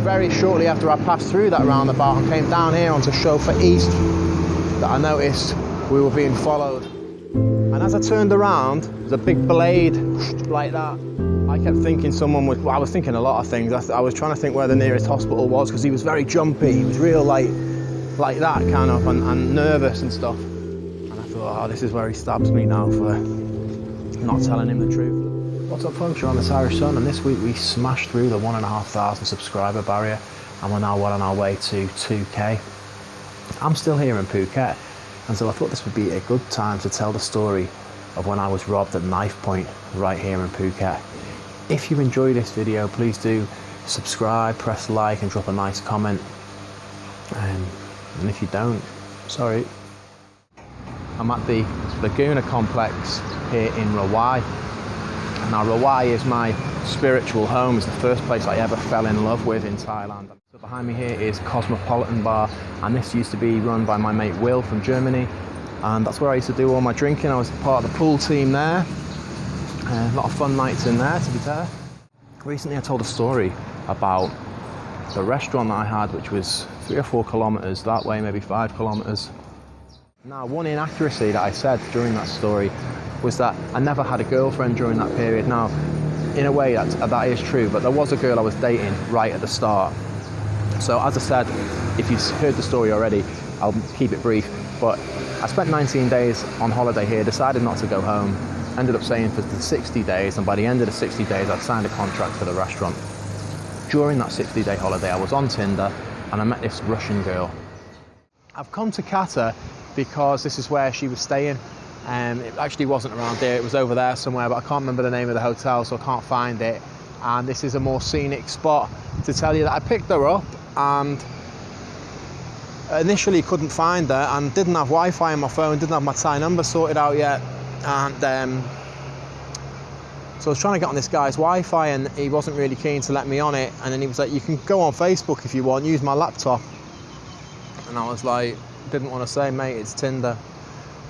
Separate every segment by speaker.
Speaker 1: very shortly after I passed through that roundabout and came down here onto Chauffeur East that I noticed we were being followed. And as I turned around, there's a big blade like that. I kept thinking someone would, well, I was thinking a lot of things. I was trying to think where the nearest hospital was because he was very jumpy. He was real like that kind of and nervous and stuff. And I thought, oh, this is where he stabs me now for not telling him the truth. What's up, folks? You're on the Thairish Sun, and this week we smashed through the 1,500 subscriber barrier and we're now well on our way to 2K. I'm still here in Phuket, and so I thought this would be a good time to tell the story of when I was robbed at KNIFEPOINT right here in Phuket. If you enjoy this video, please do subscribe, press like and drop a nice comment. And if you don't, sorry. I'm at the Laguna complex here in Rawai. Now Rawai is my spiritual home. It's the first place I ever fell in love with in Thailand. So behind me here is Cosmopolitan Bar, and this used to be run by my mate Will from Germany, and that's where I used to do all my drinking. I was part of the pool team there. A lot of fun nights in there, to be fair. Recently I told a story about the restaurant that I had, which was 3 or 4 kilometers that way, maybe 5 kilometers. Now, one inaccuracy that I said during that story was that I never had a girlfriend during that period. Now, in a way that is true, but there was a girl I was dating right at the start. So as I said, if you've heard the story already, I'll keep it brief, but I spent 19 days on holiday here, decided not to go home, ended up staying for the 60 days, and by the end of the 60 days I'd signed a contract for the restaurant. During that 60-day holiday I was on Tinder and I met this Russian girl. I've come to Qatar because this is where she was staying. It actually wasn't around here, it was over there somewhere, but I can't remember the name of the hotel, so I can't find it. And this is a more scenic spot to tell you that I picked her up and initially couldn't find her and didn't have Wi-Fi on my phone, didn't have my Thai number sorted out yet. And so I was trying to get on this guy's Wi-Fi and he wasn't really keen to let me on it. And then he was like, you can go on Facebook if you want, use my laptop. And I was like, didn't want to say, mate, it's Tinder.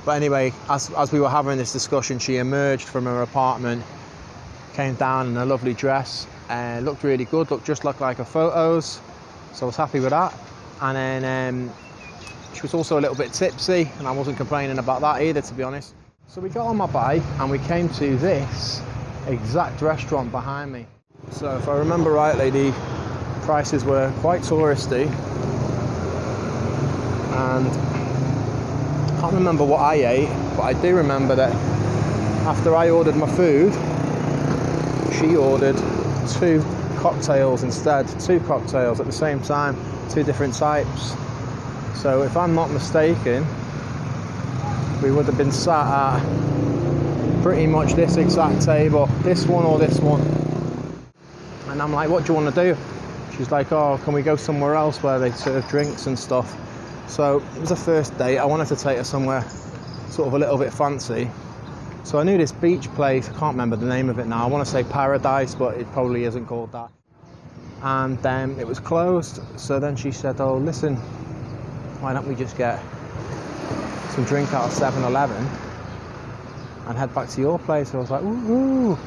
Speaker 1: But anyway, as we were having this discussion, she emerged from her apartment, came down in a lovely dress, looked really good, looked just like her photos. So I was happy with that. And then she was also a little bit tipsy, and I wasn't complaining about that either, to be honest. So we got on my bike and we came to this exact restaurant behind me. So if I remember rightly, the prices were quite touristy, and I can't remember what I ate, but I do remember that after I ordered my food, she ordered 2 cocktails instead, 2 cocktails at the same time, 2 different types. So if I'm not mistaken, we would have been sat at pretty much this exact table, this one or this one. And I'm like, what do you want to do? She's like, oh, can we go somewhere else where they serve drinks and stuff? So it was a first date. I wanted to take her somewhere sort of a little bit fancy. So I knew this beach place, I can't remember the name of it now. I want to say Paradise, but it probably isn't called that. And then it was closed. So then she said, oh, listen, why don't we just get some drink out of 7-Eleven and head back to your place? So I was like, ooh,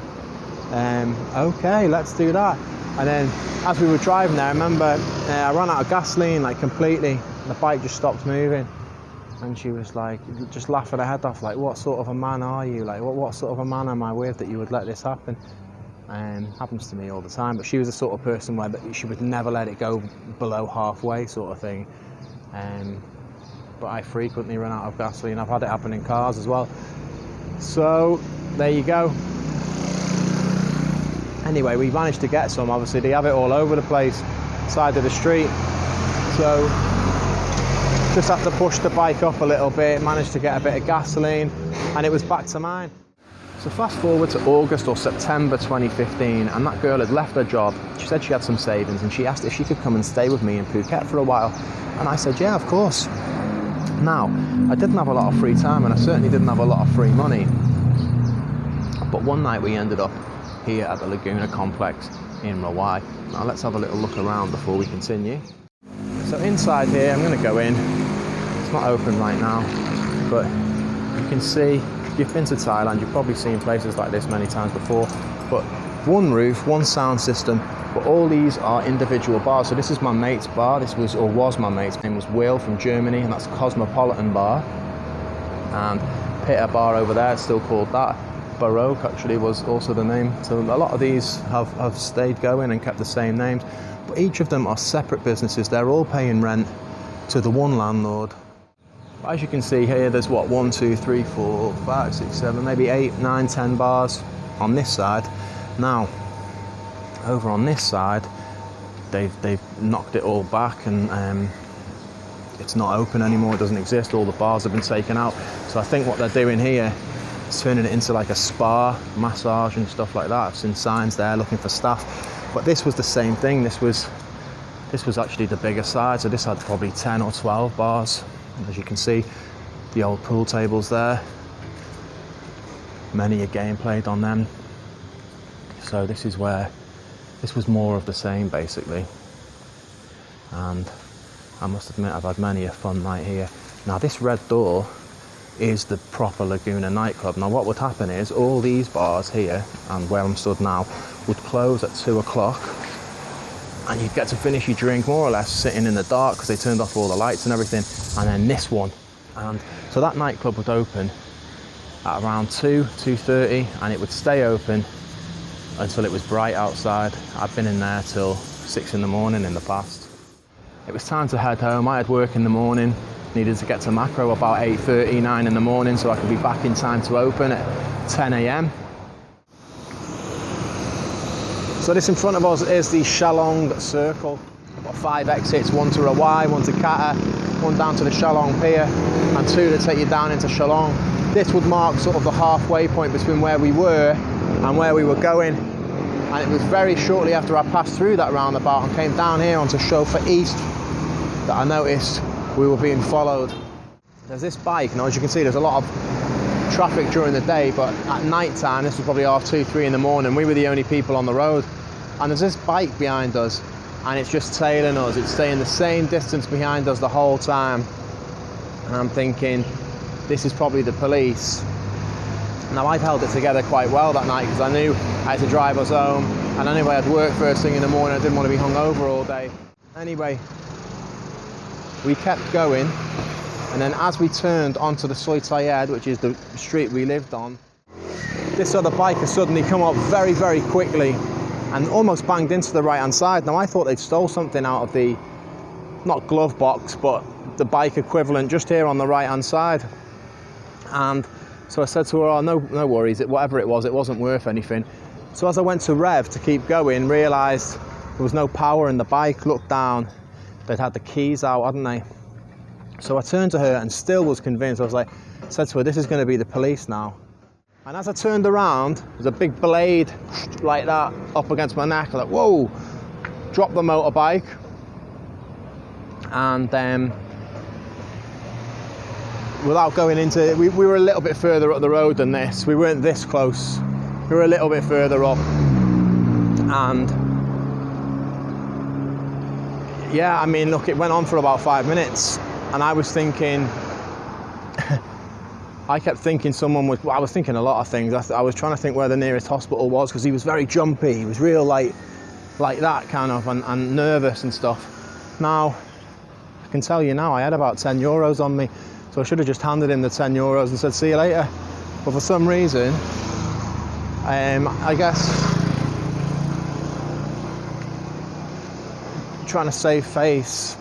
Speaker 1: okay, let's do that. And then as we were driving there, I remember I ran out of gasoline, like completely. The bike just stopped moving. And she was like, just laughing her head off, like, what sort of a man are you? Like, what sort of a man am I with that you would let this happen? Happens to me all the time, but she was the sort of person where she would never let it go below halfway sort of thing. But I frequently run out of gasoline. I've had it happen in cars as well. So there you go. Anyway, we managed to get some. Obviously they have it all over the place, side of the street. So just had to push the bike up a little bit, managed to get a bit of gasoline, and it was back to mine. So fast forward to August or September 2015, and that girl had left her job. She said she had some savings, and she asked if she could come and stay with me in Phuket for a while. And I said, yeah, of course. Now, I didn't have a lot of free time, and I certainly didn't have a lot of free money. But one night we ended up here at the Laguna complex in Rawai. Now let's have a little look around before we continue. So inside here, I'm going to go in. It's not open right now, but you can see, if you've been to Thailand, you've probably seen places like this many times before, but one roof, one sound system, But all these are individual bars. So this is my mate's bar. This was, or was my mate's. His name was Will from Germany, and that's Cosmopolitan Bar. And Pitta Bar over there, it's still called that. Baroque actually was also the name. So a lot of these have stayed going and kept the same names. But each of them are separate businesses. They're all paying rent to the one landlord. As you can see here, there's what, 1, 2, 3, 4, 5, 6, 7, maybe 8, 9, 10 bars on this side. Now, over on this side, they've knocked it all back, and it's not open anymore. It doesn't exist. All the bars have been taken out. So I think what they're doing here is turning it into like a spa, massage and stuff like that. I've seen signs there looking for staff. But this was the same thing. This was actually the bigger side. So this had probably 10 or 12 bars. As you can see, the old pool tables there. Many a game played on them. So this is where, this was more of the same basically. And I must admit, I've had many a fun night here. Now this red door is the proper Laguna nightclub. Now what would happen is all these bars here, and where I'm stood now, would close at 2 o'clock. And you'd get to finish your drink more or less sitting in the dark because they turned off all the lights and everything. And then this one. And so that nightclub would open at around 2:30, and it would stay open until it was bright outside. I've been in there till 6 in the morning in the past. It was time to head home. I had work in the morning. Needed to get to Macro about 8:30, 9 in the morning so I could be back in time to open at 10 a.m. So this in front of us is the Chalong Circle. We've got 5 exits, 1 to Rawai, 1 to Kata, 1 down to the Chalong Pier, and 2 to take you down into Chalong. This would mark sort of the halfway point between where we were and where we were going. And it was very shortly after I passed through that roundabout and came down here onto Chauffeur East that I noticed we were being followed. There's this bike, now as you can see there's a lot of traffic during the day, but at night time, this was probably 2:30, 3 in the morning, we were the only people on the road. And there's this bike behind us, and it's just tailing us. It's staying the same distance behind us the whole time. And I'm thinking, this is probably the police. Now I'd held it together quite well that night because I knew I had to drive us home, and anyway I'd work first thing in the morning. I didn't want to be hungover all day. Anyway, we kept going, and then as we turned onto the Soi Tayed, which is the street we lived on, this other bike has suddenly come up very, very quickly and almost banged into the right hand side. Now I thought they'd stole something out of the, not glove box, but the bike equivalent just here on the right hand side. And so I said to her, oh, no worries, whatever it was, it wasn't worth anything. So as I went to rev to keep going, realised there was no power in the bike, looked down, they'd had the keys out, hadn't they? So I turned to her and still was convinced. I was like, said to her, this is going to be the police now. And as I turned around, there's a big blade like that up against my neck. I'm like, whoa, dropped the motorbike. And then, without going into it, we were a little bit further up the road than this. We weren't this close. We were a little bit further up. And yeah, I mean, look, it went on for about 5 minutes. And I was thinking, I kept thinking someone would, I was thinking a lot of things. I was trying to think where the nearest hospital was because he was very jumpy. He was real like that kind of, and nervous and stuff. Now, I can tell you now, I had about 10 euros on me. So I should have just handed him the 10 euros and said, see you later. But for some reason, I guess, trying to save face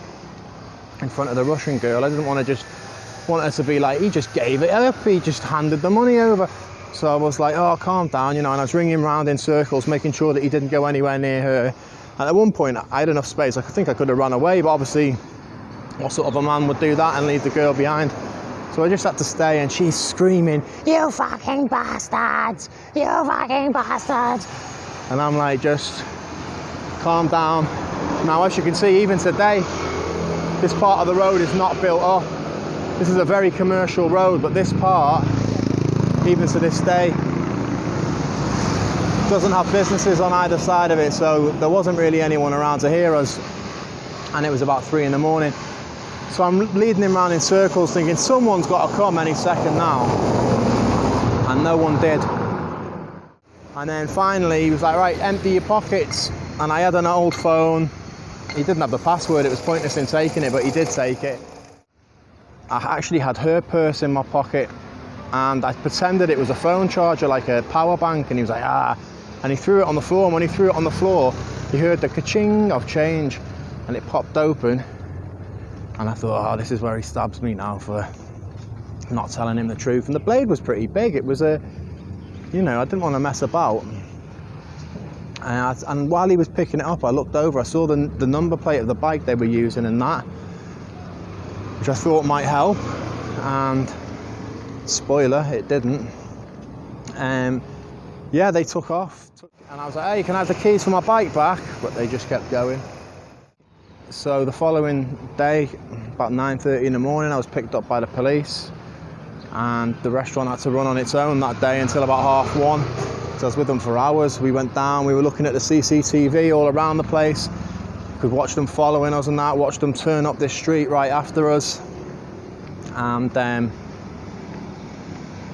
Speaker 1: in front of the Russian girl, I didn't want her to be like, he just gave it up, he just handed the money over. So I was like, oh, calm down, you know, and I was ringing round in circles, making sure that he didn't go anywhere near her. And at one point, I had enough space, I think I could have run away, but obviously, what sort of a man would do that and leave the girl behind? So I just had to stay, and she's screaming, you fucking bastards, you fucking bastards. And I'm like, just calm down. Now, as you can see, even today, this part of the road is not built up. This is a very commercial road, but this part, even to this day, doesn't have businesses on either side of it, so there wasn't really anyone around to hear us, and it was about 3 in the morning. So I'm leading him around in circles thinking someone's got to come any second now, and no one did. And then finally he was like, right, empty your pockets. and I had an old phone. He didn't have the password, it was pointless in taking it, but he did take it. I actually had her purse in my pocket, and I pretended it was a phone charger, like a power bank, and he was like, ah, and he threw it on the floor, and when he threw it on the floor, he heard the ka-ching of change, and it popped open, and I thought, oh, this is where he stabs me now for not telling him the truth. And the blade was pretty big. It was a, you know, I didn't want to mess about. And while he was picking it up, I looked over, I saw the number plate of the bike they were using and that, which I thought might help, and spoiler, it didn't. Yeah, they took off, and I was like, hey, can I have the keys for my bike back? But they just kept going. So the following day, about 9:30 in the morning, I was picked up by the police, and the restaurant had to run on its own that day until about 1:30. So I was with them for hours. We went down, we were looking at the CCTV all around the place. Could watch them following us and that, watch them turn up this street right after us. And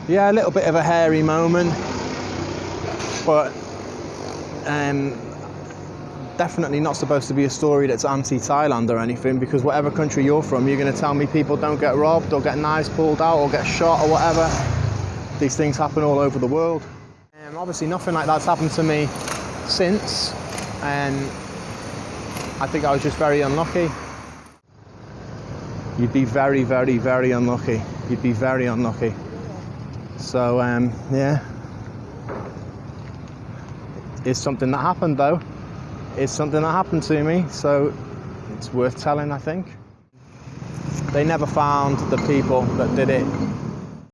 Speaker 1: yeah, a little bit of a hairy moment, but definitely not supposed to be a story that's anti-Thailand or anything, because whatever country you're from, you're going to tell me people don't get robbed or get knives pulled out or get shot or whatever. These things happen all over the world. Obviously nothing like that's happened to me since, and I think I was just very unlucky. You'd be very, very, very unlucky. You'd be very unlucky. So yeah, it's something that happened though. It's something that happened to me, so it's worth telling, I think. They never found the people that did it.